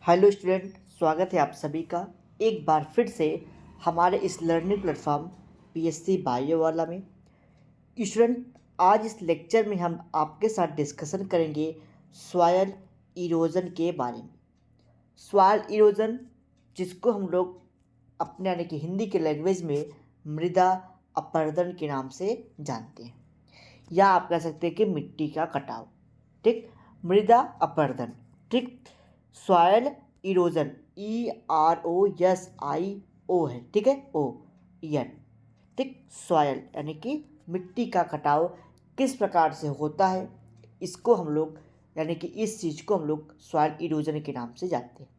Hello student, स्वागत है आप सभी का एक बार फिर से हमारे इस लर्निंग प्लेटफॉर्म पीएससी बायो वाला में। स्टूडेंट, आज इस लेक्चर में हम आपके साथ डिस्कशन करेंगे सॉइल इरोजन के बारे में। सॉइल इरोजन, जिसको हम लोग अपने यानी कि हिंदी के लैंग्वेज में मृदा अपरदन के नाम से जानते हैं, या आप कह सकते हैं कि मिट्टी का कटाव। ठीक, मृदा अपरदन। ठीक, सॉयल इरोजन EROSIO है। ठीक है, ON। ठीक, सॉयल यानी कि मिट्टी का कटाव किस प्रकार से होता है, इसको हम लोग यानी कि इस चीज़ को हम लोग सॉयल इरोजन के नाम से जानते हैं।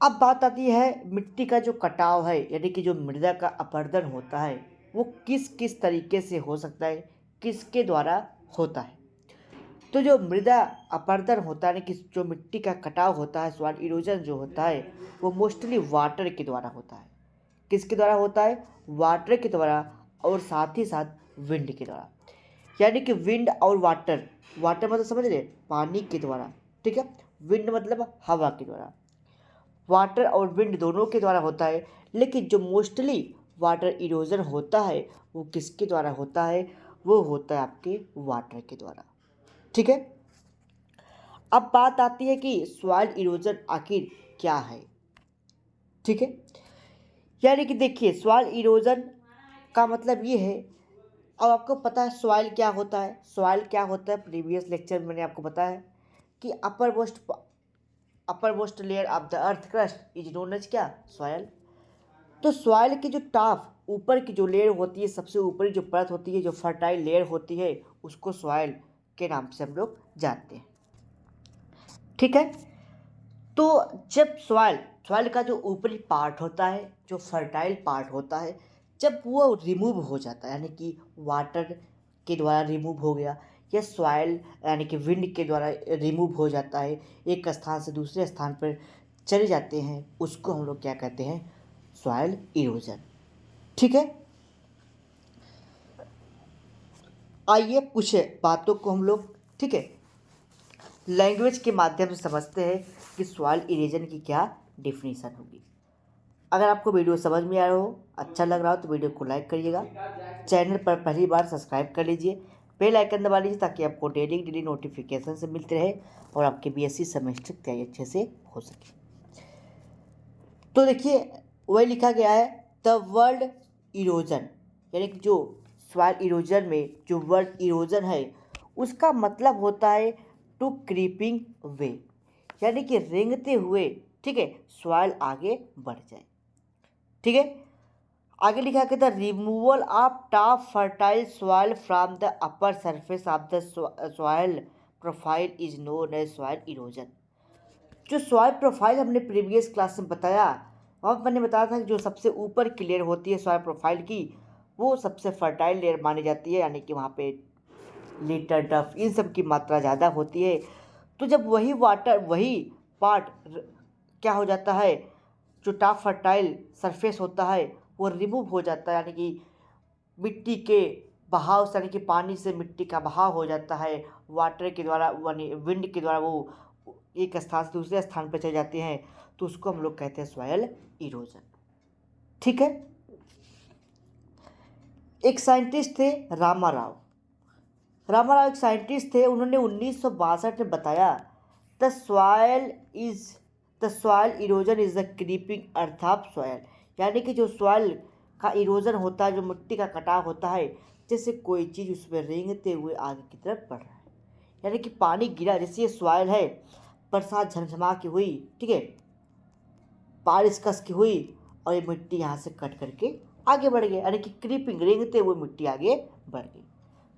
अब बात आती है मिट्टी का जो कटाव है यानी कि जो मृदा का अपरदन होता है वो किस किस तरीके से हो सकता है, किसके द्वारा होता है। तो जो मृदा अपरदन होता है, कि जो मिट्टी का कटाव होता है, सॉइल इरोजन जो होता है, वो मोस्टली वाटर के द्वारा होता है। किसके द्वारा होता है? वाटर के द्वारा, और साथ ही साथ विंड के द्वारा। यानी कि विंड और वाटर, वाटर मतलब समझ रहे, पानी के द्वारा। ठीक है, विंड मतलब हवा के द्वारा। वाटर और विंड दोनों के द्वारा होता है, लेकिन जो मोस्टली वाटर इरोजन होता है वो किसके द्वारा होता है? वो होता है आपके वाटर के द्वारा। ठीक है, अब बात आती है कि सॉइल इरोजन आखिर क्या है। ठीक है, यानी कि देखिए, सॉइल इरोजन का मतलब ये है। अब आपको पता है सॉइल क्या होता है। सॉइल क्या होता है, प्रीवियस लेक्चर में मैंने आपको बताया कि upper most layer of the earth crust is known as क्या? सॉइल। तो सॉइल की जो टॉप ऊपर की जो लेयर होती है, सबसे ऊपरी जो परत होती है, जो फर्टाइल लेयर होती है, उसको सॉइल के नाम से हम लोग जानते हैं। ठीक है, तो जब सॉइल सॉइल का जो ऊपरी पार्ट होता है, जो फर्टाइल पार्ट होता है, जब वो रिमूव हो जाता है, यानी कि वाटर के द्वारा रिमूव हो गया, या सॉइल यानी कि विंड के द्वारा रिमूव हो जाता है, एक स्थान से दूसरे स्थान पर चले जाते हैं, उसको हम लोग क्या कहते हैं? Soil erosion. ठीक है, आइए कुछ बातों को हम लोग, ठीक है, लैंग्वेज के माध्यम से समझते हैं कि सॉइल इरोजन की क्या डिफिनीशन होगी। अगर आपको वीडियो समझ में आ रहा हो, अच्छा लग रहा हो, तो वीडियो को लाइक करिएगा। चैनल पर पहली बार सब्सक्राइब कर लीजिए, बेल आइकन दबा लीजिए, ताकि आपको डेली नोटिफिकेशन से मिलते रहे और आपके बीएससी सेमेस्टर की तैयारी अच्छे से हो सके। तो देखिए, वही लिखा गया है, द वर्ल्ड इरोजन, यानी कि जो सॉइल इरोजन में जो वर्ड इरोजन है, उसका मतलब होता है टू क्रीपिंग वे, यानी कि रेंगते हुए, ठीक है, सॉइल आगे बढ़ जाए। ठीक है, आगे लिखा गया था, removal of top fertile soil from the upper surface of the soil profile is known as soil erosion. जो सॉइल प्रोफाइल हमने प्रीवियस क्लास में बताया, वहाँ मैंने बताया था कि जो सबसे ऊपर की लेयर होती है सॉइल प्रोफाइल की, वो सबसे फर्टाइल लेयर मानी जाती है, यानी कि वहाँ पे लिटर डफ इन सब की मात्रा ज़्यादा होती है। तो जब वही पार्ट क्या हो जाता है, जो टॉप फर्टाइल सरफेस होता है वो रिमूव हो जाता है, यानी कि मिट्टी के बहाव से, यानी कि पानी से मिट्टी का बहाव हो जाता है, वाटर के द्वारा यानी विंड के द्वारा वो एक स्थान से दूसरे स्थान पर चले जाते हैं, तो उसको हम लोग कहते हैं सॉइल इरोजन। ठीक है, एक साइंटिस्ट थे रामाराव। रामाराव एक साइंटिस्ट थे, उन्होंने 1962 में बताया, the soil is the soil erosion is the creeping earth of soil, यानी कि जो सॉइल का इरोजन होता है, जो मिट्टी का कटाव होता है, जैसे कोई चीज़ उसमें रेंगते हुए आगे की तरफ बढ़ रहा है, यानी कि पानी गिरा, जैसे ये सॉइल है, बरसात झमझमा की हुई, ठीक है, बारिश कस की हुई, और ये मिट्टी यहाँ से कट करके आगे बढ़ गई, यानी कि क्रीपिंग, रेंगते हुए मिट्टी आगे बढ़ गई।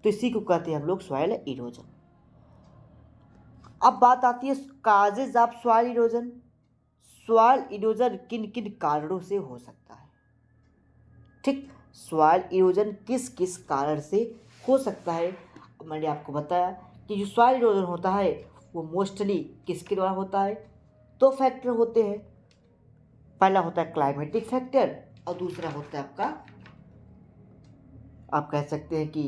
तो इसी को कहते हैं हम लोग सॉइल इरोजन। अब बात आती है causes of soil erosion. Soil erosion किन किन कारणों से हो सकता है? ठीक, सॉइल इरोजन किस किस कारण से हो सकता है? मैंने आपको बताया कि जो सॉइल इरोजन होता है वो मोस्टली किसके द्वारा होता है? दो फैक्टर होते हैं, पहला होता है क्लाइमेटिक फैक्टर, और दूसरा होता है आपका, आप कह सकते हैं कि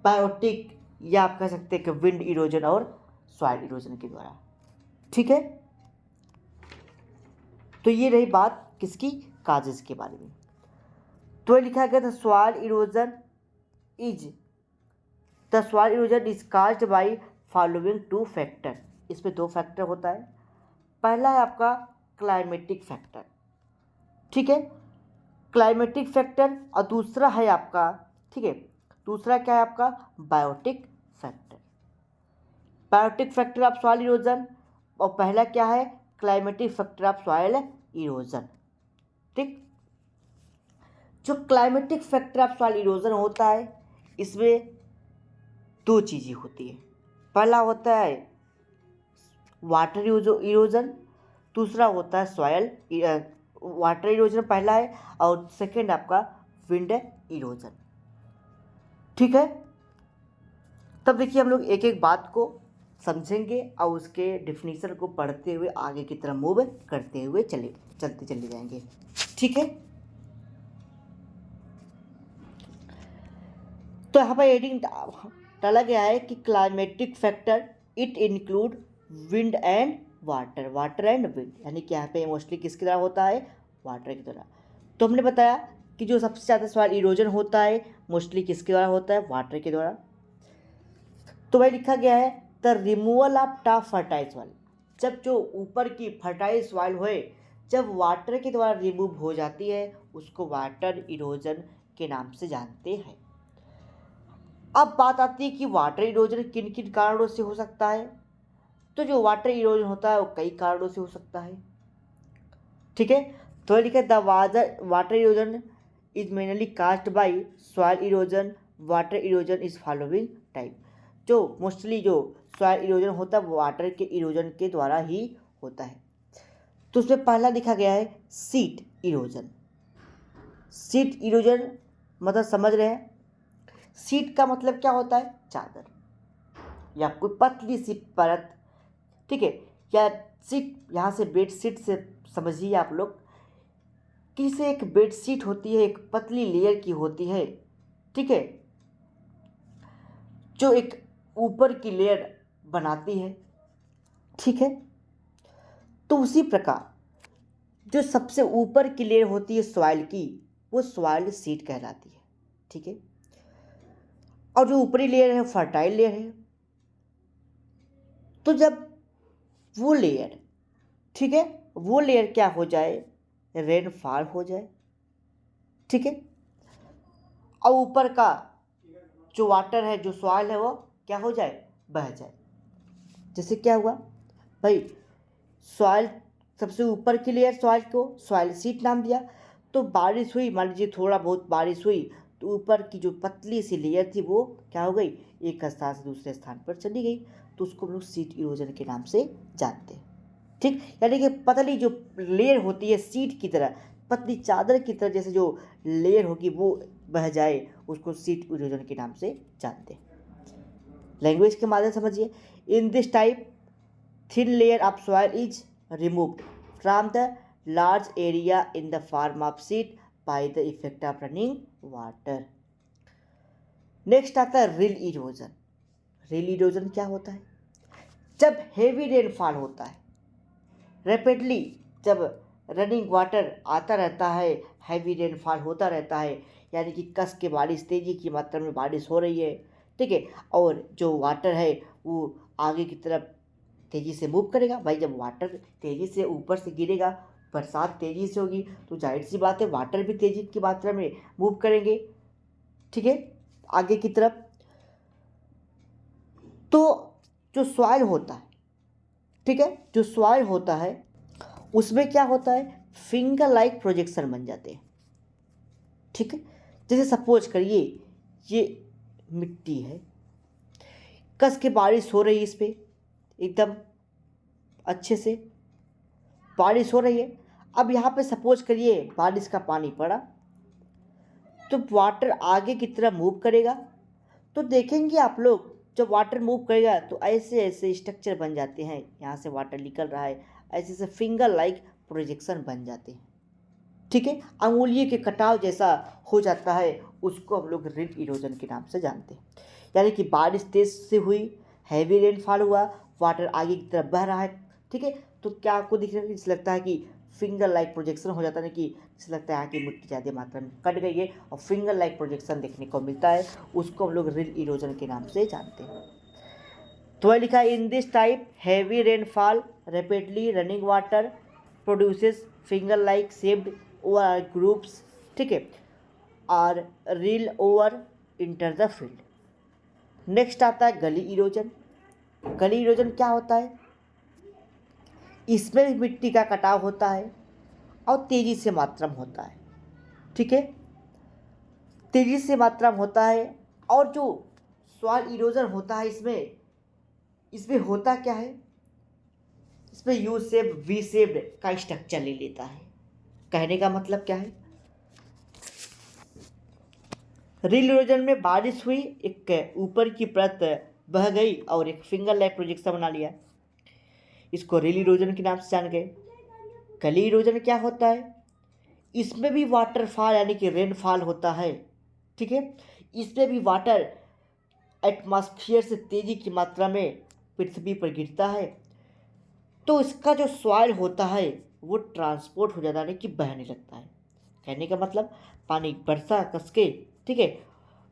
बायोटिक, या आप कह सकते हैं कि विंड इरोजन और सॉइल इरोजन के द्वारा। ठीक है, तो ये रही बात किसकी, काजेज के बारे में। तो लिखा गया the soil erosion is caused by following two factor. इसमें दो फैक्टर होता है। पहला है आपका क्लाइमेटिक फैक्टर, ठीक है, क्लाइमेटिक फैक्टर, और दूसरा है आपका, ठीक है, दूसरा क्या है आपका biotic factor. Biotic factor of soil erosion, और पहला क्या है climatic factor of soil erosion. ठीक, जो climatic factor of soil erosion होता है, इसमें दो चीज़ें होती है। पहला होता है वाटर इरोजन, दूसरा होता है सॉइल वाटर इरोजन पहला है, और सेकंड आपका विंड इरोजन। ठीक है, तब देखिए हम लोग एक एक बात को समझेंगे और उसके डिफिनीशन को पढ़ते हुए आगे की तरफ मूव करते हुए चलते चले जाएंगे। ठीक है, तो यहाँ पर एडिंग डाला गया है कि climatic factor it include wind and water and wind, यानी कि यहाँ पे मोस्टली किसकी तरह होता है, वाटर की तरह। तो हमने बताया कि जो सबसे ज़्यादा सॉइल इरोजन होता है मोस्टली किसके द्वारा होता है, वाटर के द्वारा। तो वही लिखा गया है the removal of top fertile soil, जब जो ऊपर की फर्टाइल सॉइल होए जब वाटर के द्वारा रिमूव हो जाती है उसको वाटर इरोजन के नाम से जानते हैं। अब बात आती है कि वाटर इरोजन किन किन कारणों से हो सकता है। तो जो वाटर इरोजन होता है वो कई कारणों से हो सकता है। ठीक है, तो लिखा है the water erosion is mainly caused by soil erosion, water erosion is following type. जो मोस्टली जो सॉइल इरोजन होता है वो वाटर के इरोजन के द्वारा ही होता है। तो उसमें पहला लिखा गया है सीट इरोजन। सीट इरोजन मतलब समझ रहे हैं, सीट का मतलब क्या होता है, चादर या कोई पतली सी परत। ठीक है, या सीट यहाँ से बेड शीट से समझिए आप लोग कि से एक बेड शीट होती है, एक पतली लेयर की होती है। ठीक है, जो एक ऊपर की लेयर बनाती है। ठीक है, तो उसी प्रकार जो सबसे ऊपर की लेयर होती है सॉइल की वो सॉइल सीट कहलाती है। ठीक है, और जो ऊपरी लेयर है फर्टाइल लेयर है। तो जब वो लेयर, ठीक है, वो लेयर क्या हो जाए, रेनफॉल हो जाए। ठीक है, और ऊपर का जो वाटर है जो सॉइल है वो क्या हो जाए, बह जाए। जैसे क्या हुआ भाई, सॉइल सबसे ऊपर की लेयर सॉइल को सॉइल सीट नाम दिया, तो बारिश हुई, मान लीजिए थोड़ा बहुत बारिश हुई तो ऊपर की जो पतली सी लेयर थी वो क्या हो गई, एक स्थान से दूसरे स्थान पर चली गई, तो उसको हम लोग सीट इरोजन के नाम से जानते हैं। ठीक, यानी कि पतली जो लेयर होती है सीट की तरह, पतली चादर की तरह जैसे जो लेयर होगी वो बह जाए, उसको सीट इरोजन के नाम से जानते हैं। लैंग्वेज के माध्यम समझिए, in this type thin layer of soil is removed from the large area in the form of seat by the effect of running water. Next आता है रिल इरोजन। रिल इरोजन क्या होता है, जब हेवी रेनफॉल होता है रैपिडली, जब रनिंग वाटर आता रहता है, हैवी रेनफॉल होता रहता है, यानी कि कस के बारिश, तेज़ी की मात्रा में बारिश हो रही है। ठीक है, और जो वाटर है वो आगे की तरफ तेज़ी से मूव करेगा। भाई जब वाटर तेज़ी से ऊपर से गिरेगा, बरसात तेज़ी से होगी, तो जाहिर सी बात है वाटर भी तेज़ी की मात्रा में मूव करेंगे। ठीक है, आगे की तरफ। तो जो सॉइल होता है, ठीक है, जो सॉइल होता है उसमें क्या होता है, फिंगर लाइक प्रोजेक्शन बन जाते हैं। ठीक है, जैसे सपोज करिए ये मिट्टी है, कस के बारिश हो रही है, इस पर एकदम अच्छे से बारिश हो रही है। अब यहाँ पे सपोज करिए बारिश का पानी पड़ा, तो वाटर आगे की तरफ मूव करेगा, तो देखेंगे आप लोग जब वाटर मूव करेगा तो ऐसे ऐसे स्ट्रक्चर बन जाते हैं, यहाँ से वाटर निकल रहा है, ऐसे ऐसे फिंगर लाइक प्रोजेक्शन बन जाते हैं। ठीक है, अंगुलियों के कटाव जैसा हो जाता है, उसको हम लोग रिल इरोजन के नाम से जानते हैं। यानी कि बारिश तेज से हुई, हैवी रेनफॉल हुआ, वाटर आगे की तरफ बह रहा है, ठीक है। तो क्या आपको दिख रहा है, जैसे लगता है कि फिंगर लाइक प्रोजेक्शन हो जाता है ना, कि जैसे लगता है यहाँ की मिट्टी ज़्यादा मात्रा में कट गई है और फिंगर लाइक प्रोजेक्शन देखने को मिलता है, उसको हम लोग रिल इरोजन के नाम से जानते हैं। तो वह लिखा है in this type heavy rainfall rapidly running water produces finger like shaped over groups, ठीक है, और reel over enter the field. Next आता है गली इरोजन। गली इरोजन क्या होता है, इसमें भी मिट्टी का कटाव होता है और तेज़ी से मात्रा में होता है, ठीक है, तेज़ी से मात्रा में होता है। और जो सॉइल इरोजन होता है इसमें होता क्या है, इसमें यू शेप वी शेप्ड का स्ट्रक्चर ले लेता है। कहने का मतलब क्या है, रिल इरोजन में बारिश हुई, एक ऊपर की परत बह गई और एक फिंगर लाइक प्रोजेक्शन बना लिया, इसको रिल इरोजन के नाम से जान गए। गली इरोजन क्या होता है, इसमें भी वाटरफॉल यानी कि रेनफॉल होता है, ठीक है, इसमें भी वाटर एटमॉस्फेयर से तेज़ी की मात्रा में पृथ्वी पर गिरता है, तो इसका जो सॉइल होता है वो ट्रांसपोर्ट हो जाता है, यानी कि बहने लगता है। कहने का मतलब पानी बरसा कस के, ठीक है,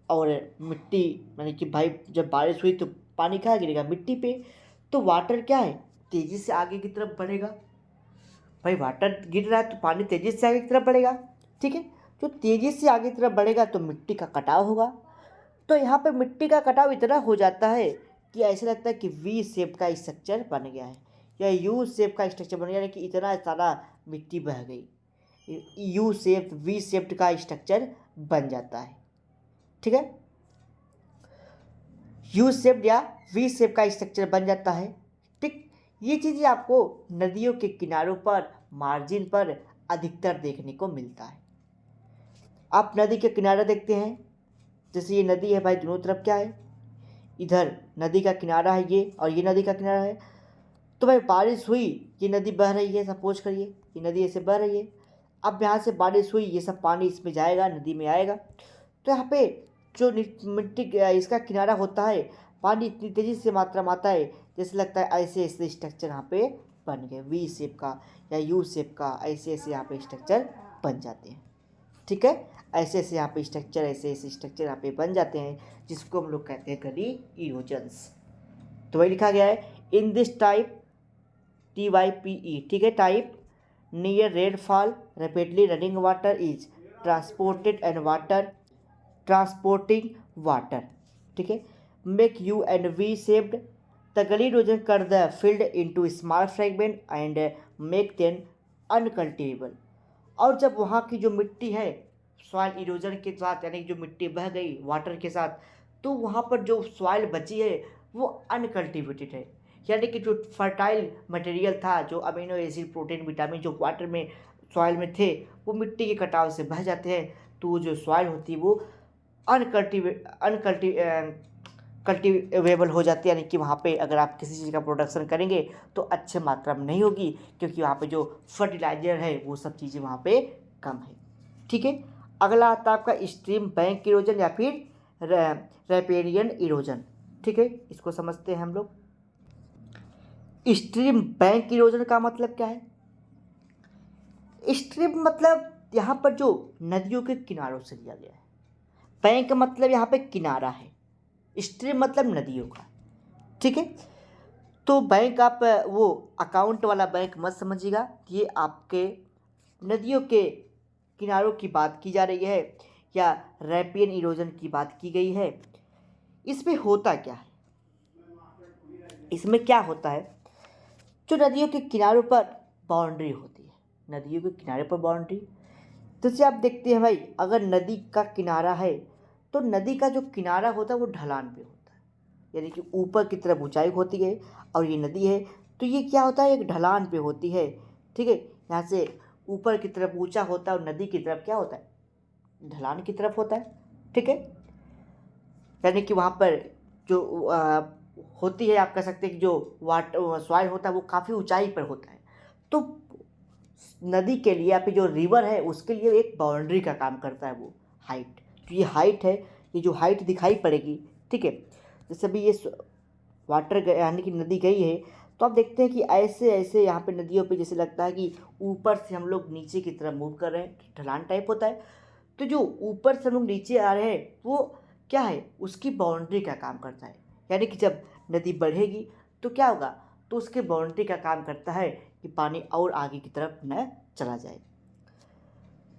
और मिट्टी यानी कि भाई जब बारिश हुई तो पानी कहाँ गिरेगा, मिट्टी पे, तो वाटर क्या है तेज़ी से आगे की तरफ बढ़ेगा। भाई वाटर गिर रहा है तो पानी तेज़ी से आगे की तरफ बढ़ेगा, ठीक है, जो तेज़ी से आगे की तरफ बढ़ेगा तो मिट्टी का कटाव होगा। तो यहाँ पे मिट्टी का कटाव इतना हो जाता है कि ऐसा लगता है कि वी शेप का स्ट्रक्चर बन गया है या यू शेप का स्ट्रक्चर बन गया है, कि इतना सारा मिट्टी बह गई, यू शेप वी शेप्ड का स्ट्रक्चर बन जाता है, ठीक है, यू शेप्ड या वी शेप का स्ट्रक्चर बन जाता है, ठीक। ये चीज़ें आपको नदियों के किनारों पर मार्जिन पर अधिकतर देखने को मिलता है। आप नदी के किनारे देखते हैं, जैसे ये नदी है भाई, दोनों तरफ क्या है, इधर नदी का किनारा है ये और ये नदी का किनारा है, तो भाई बारिश हुई, ये नदी बह रही है, सपोज करिए ये नदी ऐसे बह रही है, अब यहाँ से बारिश हुई, ये सब पानी इसमें जाएगा, नदी में आएगा, तो यहाँ पे जो मिट्टी इसका किनारा होता है, पानी इतनी तेज़ी से मात्रा में आता है, जैसे लगता है ऐसे ऐसे स्ट्रक्चर यहाँ पे बन गए, वी शेप का या यू शेप का, ऐसे ऐसे यहाँ पे स्ट्रक्चर बन जाते हैं, ठीक है, ऐसे ऐसे यहाँ पे स्ट्रक्चर, ऐसे ऐसे स्ट्रक्चर यहाँ पे बन जाते हैं, जिसको हम लोग कहते हैं गली इरोजन्स। तो वही लिखा गया है इन दिस टाइप TYPE, ठीक है, type near rainfall rapidly running water is transported and water transporting water, ठीक है, make U and V shaped the gully erosion कर the field into small fragment and make them uncultivable. और जब वहाँ की जो मिट्टी है सॉइल इरोजन के साथ, यानी जो मिट्टी बह गई वाटर के साथ, तो वहाँ पर जो सॉइल बची है वो अनकल्टिवेटेड है, यानी कि जो फर्टाइल मटेरियल था, जो अमीनो एसिड प्रोटीन विटामिन जो वाटर में सॉइल में थे, वो मिट्टी के कटाव से बह जाते हैं, तो जो सॉइल होती है वो कल्टिवेबल हो जाती है, यानी कि वहाँ पे अगर आप किसी चीज़ का प्रोडक्शन करेंगे तो अच्छे मात्रा में नहीं होगी, क्योंकि वहाँ पे जो फर्टिलाइजर है वो सब चीज़ें वहाँ पे कम है, ठीक है। अगला आता है आपका स्ट्रीम बैंक इरोजन या फिर रैपेरियन इरोजन, ठीक है, इसको समझते हैं हम लोग। स्ट्रीम बैंक इरोजन का मतलब क्या है, स्ट्रीम मतलब यहाँ पर जो नदियों के किनारों से लिया गया है, बैंक मतलब यहाँ पे किनारा है, स्ट्रीम मतलब नदियों का, ठीक है। तो बैंक आप वो अकाउंट वाला बैंक मत समझिएगा, ये आपके नदियों के किनारों की बात की जा रही है या रैपियन इरोजन की बात की गई है। इसमें होता क्या है, इसमें क्या होता है, जो नदियों के किनारों पर बाउंड्री होती है, नदियों के किनारे पर बाउंड्री, जैसे आप देखते हैं भाई, अगर नदी का किनारा है तो नदी का जो किनारा होता है वो ढलान पे होता है, यानी कि ऊपर की तरफ ऊंचाई होती है, और ये नदी है तो ये क्या होता है, एक ढलान पे होती है, ठीक है, यहाँ से ऊपर की तरफ ऊंचा होता है और नदी की तरफ क्या होता है, ढलान की तरफ होता है, ठीक है, यानी कि वहाँ पर जो होती है, आप कह सकते हैं कि जो वाटर सॉइल होता है वो काफ़ी ऊंचाई पर होता है, तो नदी के लिए या फिर जो रिवर है उसके लिए एक बाउंड्री का काम करता है वो हाइट, तो ये हाइट है, ये जो हाइट दिखाई पड़ेगी, ठीक है, जैसे अभी ये वाटर यानी कि नदी गई है तो आप देखते हैं कि ऐसे ऐसे यहाँ पे नदियों पे जैसे लगता है कि ऊपर से हम लोग नीचे की तरफ मूव कर रहे हैं, ढलान टाइप होता है। तो जो ऊपर से हम लोग नीचे आ रहे हैं वो क्या है, उसकी बाउंड्री का काम करता है। यानी कि जब नदी बढ़ेगी तो क्या होगा, तो उसके बाउंड्री का काम करता है कि पानी और आगे की तरफ न चला जाए।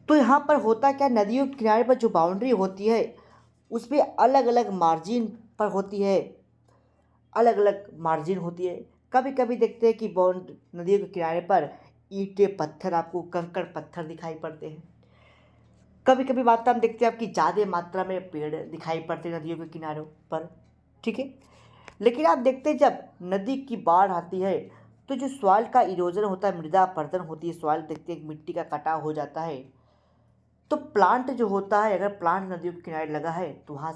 तो यहाँ पर होता क्या, नदियों के किनारे पर जो बाउंड्री होती है उसमें अलग अलग मार्जिन पर होती है, अलग अलग मार्जिन होती है। कभी कभी देखते हैं कि बाउंड नदियों के किनारे पर ईंटें पत्थर, आपको कंकड़ पत्थर दिखाई पड़ते हैं। कभी कभी बात हम देखते हैं आपकी ज़्यादा मात्रा में पेड़ दिखाई पड़ते हैं नदियों के किनारों पर, ठीक है। लेकिन आप देखते हैं जब नदी की बाढ़ आती है तो जो सॉइल का इरोजन होता है, मृदा अपरदन होती है, सॉइल देखते हैं मिट्टी का कटाव हो जाता है। तो प्लांट जो होता है, अगर प्लांट नदियों के किनारे लगा है तो वहाँ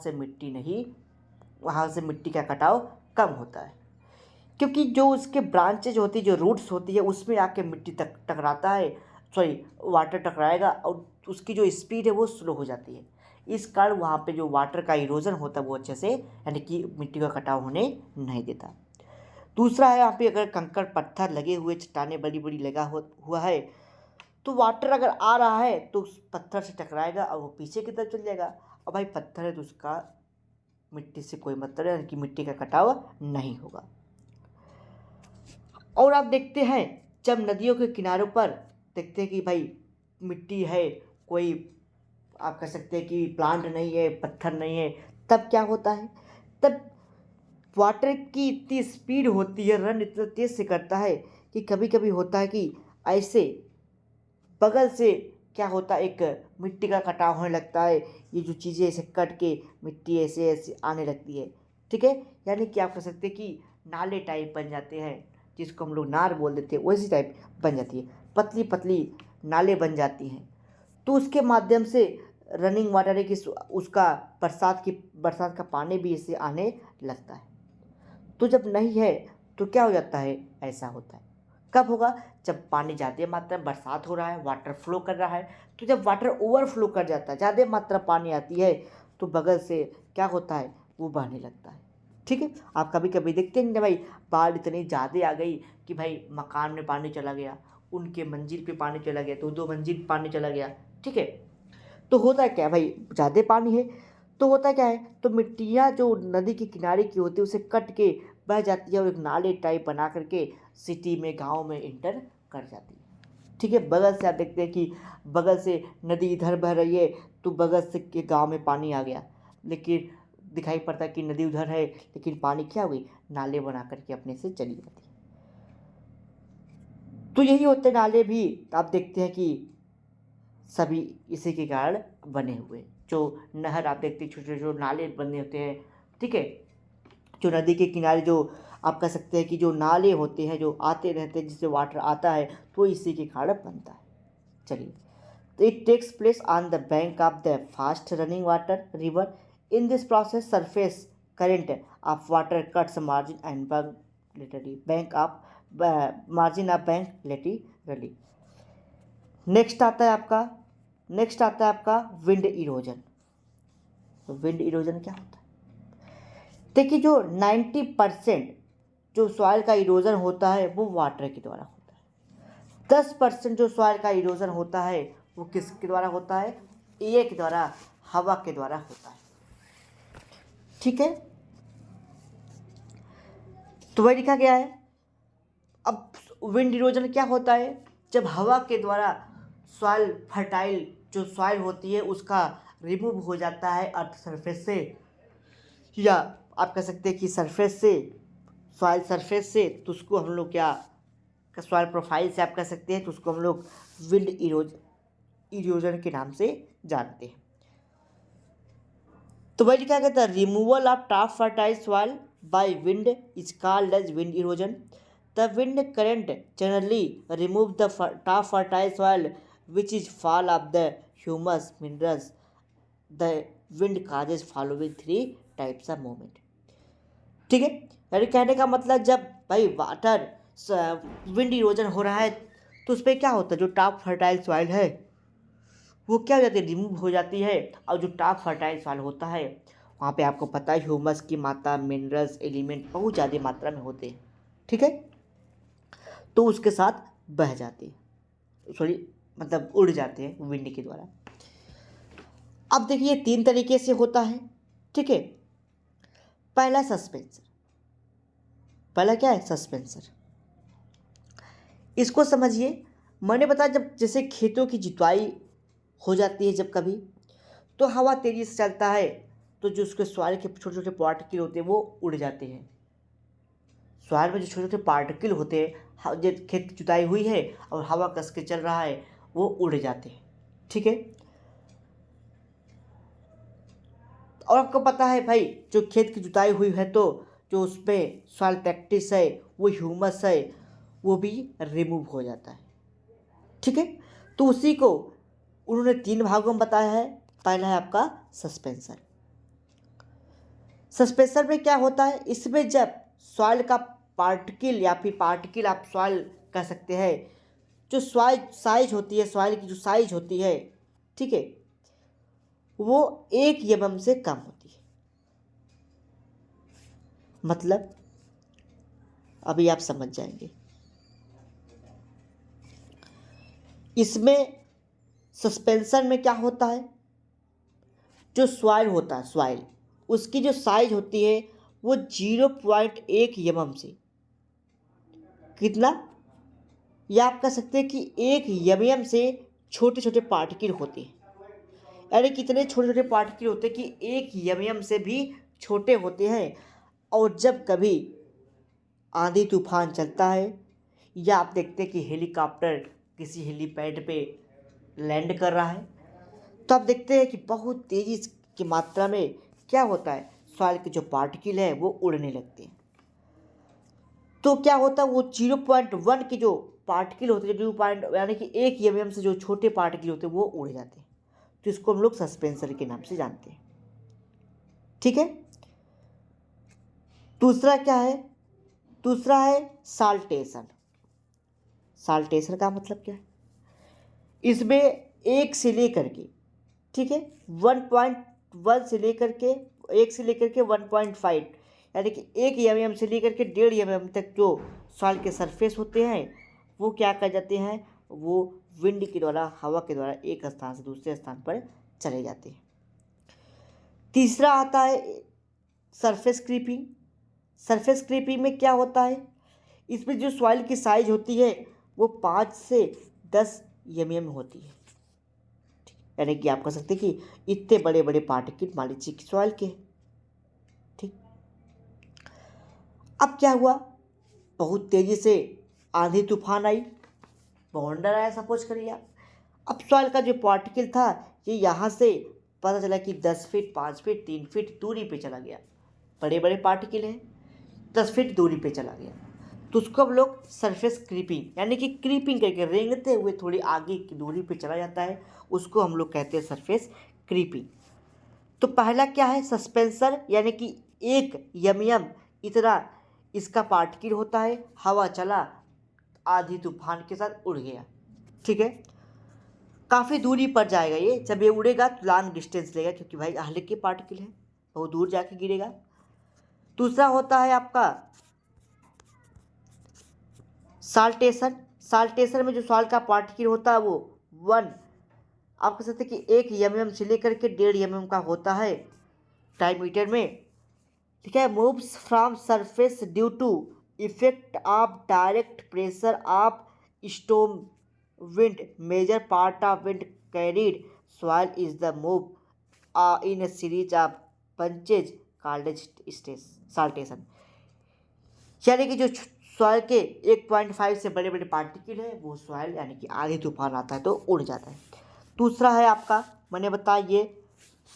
से मिट्टी का कटाव कम होता है, क्योंकि जो उसके ब्रांचेज होती है, जो रूट्स होती है, उसमें आके मिट्टी तक टकराता है, सॉरी वाटर टकराएगा और उसकी जो स्पीड है वो स्लो हो जाती है। इस कारण वहाँ पे जो वाटर का इरोजन होता है वो अच्छे से, यानी कि मिट्टी का कटाव होने नहीं देता। दूसरा है, यहाँ पे अगर कंकड़ पत्थर लगे हुए, चट्टानें बड़ी बड़ी लगा हुआ है, तो वाटर अगर आ रहा है तो उस पत्थर से टकराएगा और वो पीछे की तरफ चल जाएगा। और भाई पत्थर है तो उसका मिट्टी से कोई मतलब है, यानी कि मिट्टी का कटाव नहीं होगा। और आप देखते हैं जब नदियों के किनारों पर देखते हैं कि भाई मिट्टी है, कोई आप कह सकते हैं कि प्लांट नहीं है, पत्थर नहीं है, तब क्या होता है, तब वाटर की इतनी स्पीड होती है, रन इतना तेज से करता है कि कभी कभी होता है कि ऐसे बगल से क्या होता है, एक मिट्टी का कटाव होने लगता है। ये जो चीज़ें ऐसे कट के मिट्टी ऐसे ऐसे आने लगती है, ठीक है। यानी कि आप कह सकते हैं कि नाले टाइप बन जाते हैं, जिसको हम लोग नार बोल देते हैं, वैसी टाइप बन जाती है, पतली पतली नाले बन जाती हैं। तो उसके माध्यम से रनिंग वाटर है कि उसका बरसात का पानी भी इससे आने लगता है। तो जब नहीं है तो क्या हो जाता है, ऐसा होता है। कब होगा, जब पानी ज़्यादा मात्रा में बरसात हो रहा है, वाटर फ्लो कर रहा है। तो जब वाटर ओवरफ्लो कर जाता है, ज़्यादा मात्रा पानी आती है, तो बगल से क्या होता है, वो बहने लगता है, ठीक है। आप कभी कभी देखते हैं कि भाई बाढ़ इतनी ज़्यादा आ गई कि भाई मकान में पानी चला गया, उनके मंजिल पे पानी चला गया, तो दो मंजिल पानी चला गया, ठीक है। तो होता क्या है भाई, ज़्यादा पानी है तो होता क्या है, तो मिट्टियाँ जो नदी के किनारे की होती है उसे कट के बह जाती है और एक नाले टाइप बना करके सिटी में, गांव में इंटर कर जाती है, ठीक है। बगल से आप देखते हैं कि बगल से नदी इधर बह रही है तो बगल से के गांव में पानी आ गया, लेकिन दिखाई पड़ता है कि नदी उधर है, लेकिन पानी क्या हुई, नाले बना करके अपने से चली जाती है। तो यही होते नाले भी, आप देखते हैं कि सभी इसी के कारण बने हुए। जो नहर आप देखते हैं, छोटे छोटे जो नाले बने होते हैं, ठीक है, जो नदी के किनारे जो आप कह सकते हैं कि जो नाले होते हैं जो आते रहते हैं, जिससे वाटर आता है, तो इसी के कारण बनता है। चलिए, तो it takes place on the bank of the fast running water river. In this process surface current of water cuts margin and margin of bank laterally. Next आता है आपका विंड इरोजन। तो विंड इरोजन क्या होता है, देखिए जो 90% जो सॉइल का इरोजन होता है वो वाटर के द्वारा होता है। 10% जो सॉइल का इरोजन होता है वो किसके द्वारा होता है, एयर के द्वारा, हवा के द्वारा होता है, ठीक है। तो वही लिखा गया है। अब विंड इरोजन क्या होता है, जब हवा के द्वारा सॉइल फर्टाइल जो सॉइल होती है उसका रिमूव हो जाता है अर्थ सरफेस से, या आप कह सकते हैं कि सॉइल सरफेस से, तो उसको हम लोग क्या, सॉइल प्रोफाइल से आप कह सकते हैं, तो उसको हम लोग विंड इरोजन के नाम से जानते हैं। तो वही लिखा गया था, removal of top fertile soil by wind is called as wind erosion. The wind current generally remove the top fertile soil which is full of the humus minerals. The wind causes following 3 types of movement, ठीक है। यानी कहने का मतलब, जब भाई water wind erosion हो रहा है तो उस पर क्या होता है, जो टॉप फर्टाइल सॉइल है वो क्या हो जाती है, रिमूव हो जाती है। और जो टॉप फर्टाइल सॉइल होता है वहाँ पे आपको पता है ह्यूमस की मात्रा, मिनरल्स, एलिमेंट बहुत ज़्यादा मात्रा में होते हैं, ठीक है। तो उसके साथ बह जाती है, सॉरी मतलब उड़ जाते हैं विंड के द्वारा। अब देखिए 3 तरीके से होता है, ठीक है। पहला सस्पेंसर, पहला क्या है? सस्पेंसर। इसको समझिए, मैंने बताया जब जैसे खेतों की जुताई हो जाती है जब कभी, तो हवा तेजी से चलता है, तो जो उसके सॉइल के छोटे छोटे पार्टिकल होते हैं वो उड़ जाते हैं। सॉइल में जो छोटे छोटे पार्टिकल होते हैं, जब खेत की जुताई हुई है और हवा कस के चल रहा है, वो उड़ जाते हैं, ठीक है। और आपको पता है भाई, जो खेत की जुताई हुई है तो जो उसमें सॉइल प्रैक्टिस है, वो ह्यूमस है, वो भी रिमूव हो जाता है, ठीक है। तो उसी को उन्होंने 3 भागों में बताया है। पहला है आपका सस्पेंसर। सस्पेंसर में क्या होता है? इसमें जब सॉइल का पार्टिकल या फिर पार्टिकल आप सॉइल कह सकते हैं, जो सॉइल साइज होती है, सॉइल की जो साइज होती है, ठीक है, वो 1 mm से कम होती है। मतलब अभी आप समझ जाएंगे। इसमें सस्पेंशन में क्या होता है? जो सॉइल होता है, सॉइल उसकी जो साइज होती है वो 0.1 mm से कितना, या आप कह सकते हैं कि 1 mm से छोटे छोटे पार्टिकल होते हैं। यानी कितने छोटे छोटे पार्टिकल होते हैं कि 1 mm से भी छोटे होते हैं। और जब कभी आंधी तूफान चलता है, या आप देखते हैं कि हेलीकॉप्टर किसी हेलीपैड पे लैंड कर रहा है, तो आप देखते हैं कि बहुत तेज़ी की मात्रा में क्या होता है, सॉइल के जो पार्टिकल है वो उड़ने लगते हैं। तो क्या होता है, वो 0.1 के जो पार्टिकल होते हैं, 0 यानी कि 1 mm से जो छोटे पार्टिकल होते हैं वो उड़ जाते हैं। तो इसको हम लोग सस्पेंसर के नाम से जानते हैं, ठीक है। दूसरा क्या है? दूसरा है साल्टेशन। साल्टेशन का मतलब क्या है? इसमें 1 से लेकर के, ठीक है, 1.1 से लेकर के 1 से लेकर के 1.5, यानी कि 1 mm से लेकर के 1.5 mm तक जो सॉइल के सरफेस होते हैं वो क्या कर जाते हैं, वो विंड के द्वारा, हवा के द्वारा एक स्थान से दूसरे स्थान पर चले जाते हैं। तीसरा आता है सरफेस क्रीपिंग। सरफेस क्रीपिंग में क्या होता है? इसमें जो सॉइल की साइज होती है वो 5 से 10 mm होती है, यानी कि आप कह सकते हैं कि इतने बड़े बड़े पार्टिकल मान लीजिए कि सॉइल के, ठीक। अब क्या हुआ, बहुत तेजी से आंधी तूफान आई, बवंडर आया सपोज करिए आप। अब सॉइल का जो पार्टिकल था ये यहाँ से पता चला कि 10 फीट, 5 फीट, 3 फीट दूरी पे चला गया। बड़े बड़े पार्टिकल हैं, 10 फीट दूरी पे चला गया, तो उसको हम लोग सरफेस क्रीपिंग, यानी कि क्रीपिंग करके रेंगते हुए थोड़ी आगे की दूरी पे चला जाता है, उसको हम लोग कहते हैं सरफेस क्रीपिंग। तो पहला क्या है? सस्पेंसर, यानी कि 1 mm इतना इसका पार्टिकल होता है, हवा चला, आधी तूफान के साथ उड़ गया, ठीक है। काफ़ी दूरी पर जाएगा ये, जब ये उड़ेगा तो लॉन्ग डिस्टेंस लेगा, क्योंकि भाई हल्के पार्टिकल है, बहुत दूर जाके गिरेगा। दूसरा होता है आपका साल्टेशन। साल्टेशन में जो सॉल्ट का पार्टिकल होता है वो 1, आप कह सकते हैं कि 1 mm से लेकर के 1.5 mm का होता है डायमीटर में, ठीक है। Moves from surface due to effect of direct pressure of storm wind, major part of wind carried soil is the move in a series of punches called saltation. यानी कि जो सॉइल के 1.5 से बड़े बड़े पार्टिकल है वो सॉइल, यानी कि आधी तूफान आता है तो उड़ जाता है। दूसरा है आपका, मैंने बताया ये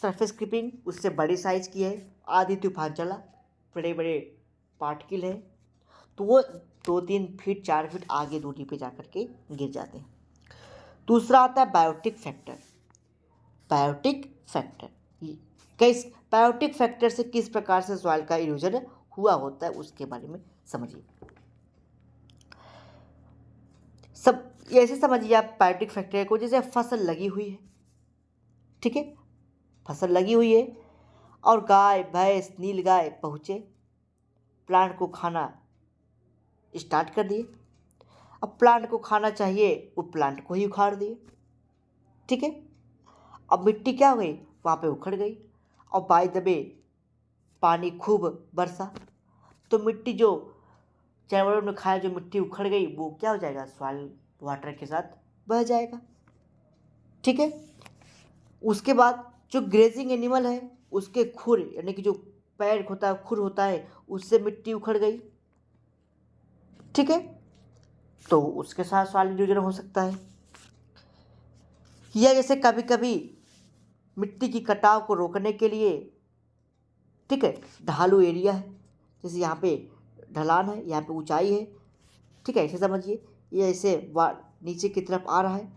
सरफेस क्रीपिंग, उससे बड़ी साइज की है, आधी तूफान चला, बड़े बड़े पार्टिकल है, तो वो 2-3 फीट 4 फीट आगे दूरी पे जा कर के गिर जाते हैं। दूसरा आता है बायोटिक फैक्टर। बायोटिक फैक्टर किस बायोटिक फैक्टर से किस प्रकार से सॉइल का इरोजन हुआ होता है उसके बारे में समझिए। सब ऐसे समझिए आप बायोटिक फैक्टर को, जैसे फसल लगी हुई है, ठीक है, फसल लगी हुई है और गाय भैंस नील गाय पहुँचे, प्लांट को खाना स्टार्ट कर दिए। अब प्लांट को खाना चाहिए, वो प्लांट को ही उखाड़ दिए, ठीक है। अब मिट्टी क्या हो गई, वहाँ पे उखड़ गई, और बाय द वे पानी खूब बरसा, तो मिट्टी जो जानवरों ने खाया, जो मिट्टी उखड़ गई, वो क्या हो जाएगा, सॉइल वाटर के साथ बह जाएगा, ठीक है। उसके बाद जो ग्रेजिंग एनिमल है, उसके खुर यानी कि जो पैर होता है, खुर होता है, उससे मिट्टी उखड़ गई, ठीक है, तो उसके साथ सॉइल इरोजन हो सकता है। या जैसे कभी कभी मिट्टी की कटाव को रोकने के लिए, ठीक है, ढालू एरिया है, जैसे यहाँ पे ढलान है, यहाँ पे ऊंचाई है, ठीक है, ऐसे समझिए, ये ऐसे नीचे की तरफ आ रहा है,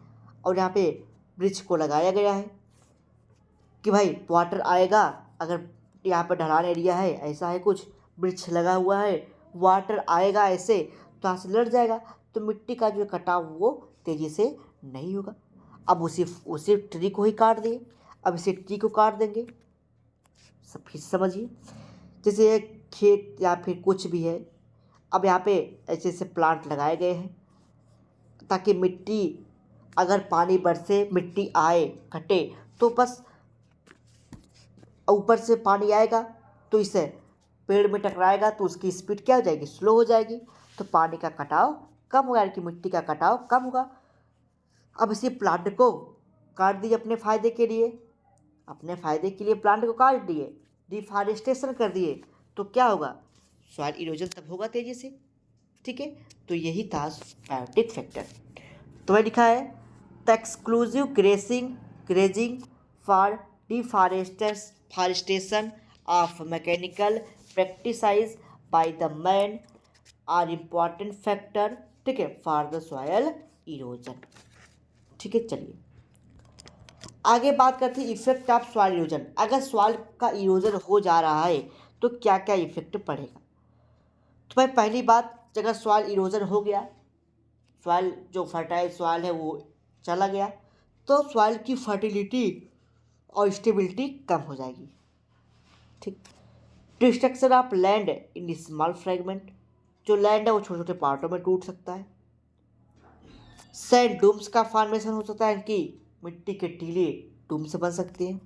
और यहाँ पे ब्रिज को लगाया गया है कि भाई वाटर आएगा, अगर यहाँ पर ढलान एरिया है, ऐसा है कुछ, ब्रिज लगा हुआ है, वाटर आएगा ऐसे तो यहाँ से लड़ जाएगा, तो मिट्टी का जो कटाव वो तेज़ी से नहीं होगा। अब उसी ट्री को ही काट दिए, अब इसी ट्री को काट देंगे, सब फिर समझिए, जैसे एक खेत या फिर कुछ भी है, अब यहाँ पे ऐसे ऐसे प्लांट लगाए गए हैं ताकि मिट्टी, अगर पानी बरसे मिट्टी आए घटे, तो बस ऊपर से पानी आएगा तो इसे पेड़ में टकराएगा, तो उसकी स्पीड क्या हो जाएगी, स्लो हो जाएगी, तो पानी का कटाव कम होगा, यानी कि मिट्टी का कटाव कम होगा। अब इसी प्लांट को काट दिए अपने फ़ायदे के लिए, प्लांट को काट दिए, डिफॉरेस्टेशन कर दिए, तो क्या होगा, सॉइल इरोजन तब होगा तेज़ी से, ठीक है। तो यही था बायोटिक फैक्टर। तो वह लिखा है, the exclusive grazing for deforestation of mechanical practices by the man are important factor, ठीक है, फॉर द सॉयल इरोजन, ठीक है। चलिए आगे बात करते हैं इफेक्ट ऑफ सॉइल इरोजन। अगर सॉइल का इरोजन हो जा रहा है तो क्या क्या इफेक्ट पड़ेगा। तो भाई पहली बात, अगर सॉइल इरोजन हो गया, सॉइल जो फर्टाइल सॉइल है वो चला गया, तो सॉइल की फर्टिलिटी और स्टेबिलिटी कम हो जाएगी, ठीक। Destruction of land in small fragment, जो लैंड है वो छोटे छोटे पार्टों में टूट सकता है। सैंड डूम्स का फॉर्मेशन हो सकता है कि मिट्टी के टीले डूम्स बन सकते हैं।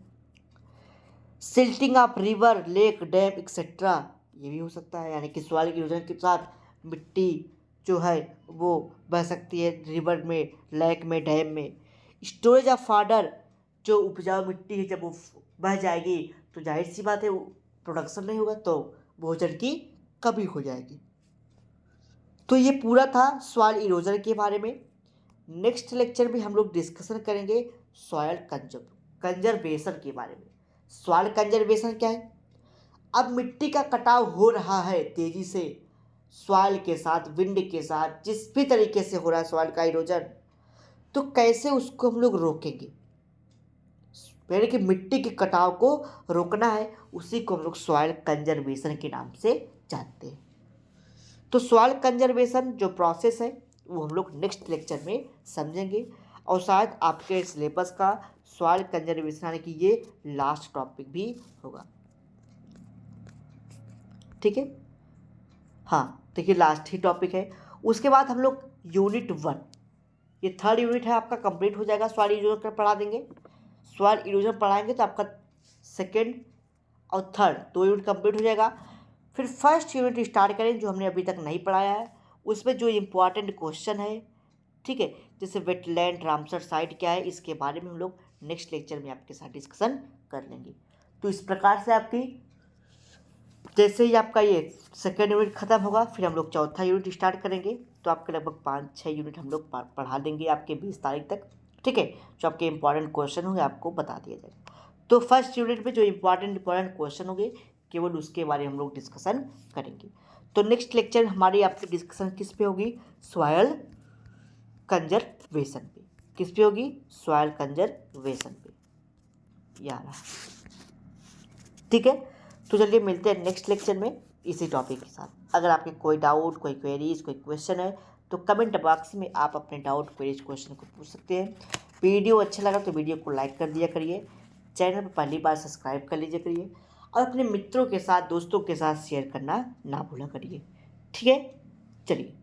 Silting of river, lake, dam etcetera, ये भी हो सकता है, यानी कि सॉइल इरोजन के साथ मिट्टी जो है वो बह सकती है रिवर में, लेक में, डैम में। स्टोरेज ऑफ फाडर, जो उपजाऊ मिट्टी है जब वो बह जाएगी तो जाहिर सी बात है प्रोडक्शन नहीं होगा, तो भोजन की कमी हो जाएगी। तो ये पूरा था सॉइल इरोजन के बारे में। नेक्स्ट लेक्चर में हम लोग डिस्कशन करेंगे सॉइल कंजर्वेशन के बारे में। सॉइल कंजर्वेशन क्या है, अब मिट्टी का कटाव हो रहा है तेजी से, सॉइल के साथ, विंड के साथ, जिस भी तरीके से हो रहा है सॉइल का इरोजन, तो कैसे उसको हम लोग रोकेंगे, यानी कि मिट्टी के कटाव को रोकना है, उसी को हम लोग सॉइल कंजर्वेशन के नाम से जानते हैं। तो सॉइल कंजर्वेशन जो प्रोसेस है वो हम लोग नेक्स्ट लेक्चर में समझेंगे, और शायद आपके सिलेबस का सॉइल कंजर्वेशन यानी कि ये लास्ट टॉपिक भी होगा, ठीक है। हाँ, देखिए लास्ट ही टॉपिक है। उसके बाद हम लोग यूनिट 1, ये 3rd यूनिट है आपका, कंप्लीट हो जाएगा, सॉइल इरोजन पढ़ा देंगे। सॉइल इरोजन पढ़ाएंगे तो आपका 2nd और 3rd 2 यूनिट कंप्लीट हो जाएगा। फिर 1st यूनिट स्टार्ट करें जो हमने अभी तक नहीं पढ़ाया है, उसमें जो इम्पोर्टेंट क्वेश्चन है, ठीक है, जैसे वेटलैंड, रामसर साइट क्या है, इसके बारे में हम लोग नेक्स्ट लेक्चर में आपके साथ डिस्कशन कर लेंगे। तो इस प्रकार से आपकी जैसे ही आपका ये 2nd यूनिट ख़त्म होगा, फिर हम लोग 4था यूनिट स्टार्ट करेंगे, तो आपके लगभग 5-6 यूनिट हम लोग पढ़ा देंगे आपके 20 तारीख तक, ठीक है। जो आपके इंपॉर्टेंट क्वेश्चन होंगे आपको बता दिया जाएगा। तो 1st यूनिट में जो इंपॉर्टेंट क्वेश्चन होंगे केवल उसके बारे में हम लोग डिस्कशन करेंगे। तो नेक्स्ट लेक्चर हमारी आपकी डिस्कशन किस पे होगी, सॉइल कंजर्वेशन पे। किस पे होगी, सॉइल कंजर्वेशन पे, यार, ठीक है। तो चलिए मिलते हैं नेक्स्ट लेक्चर में इसी टॉपिक के साथ। अगर आपके कोई डाउट, कोई क्वेरीज, कोई क्वेश्चन है तो कमेंट बॉक्स में आप अपने डाउट, क्वेरीज, क्वेश्चन को पूछ सकते हैं। वीडियो अच्छा लगा तो वीडियो को लाइक कर दिया करिए, चैनल पर पहली बार सब्सक्राइब कर लीजिए करिए, और अपने मित्रों के साथ, दोस्तों के साथ शेयर करना ना भूला करिए, ठीक है। चलिए।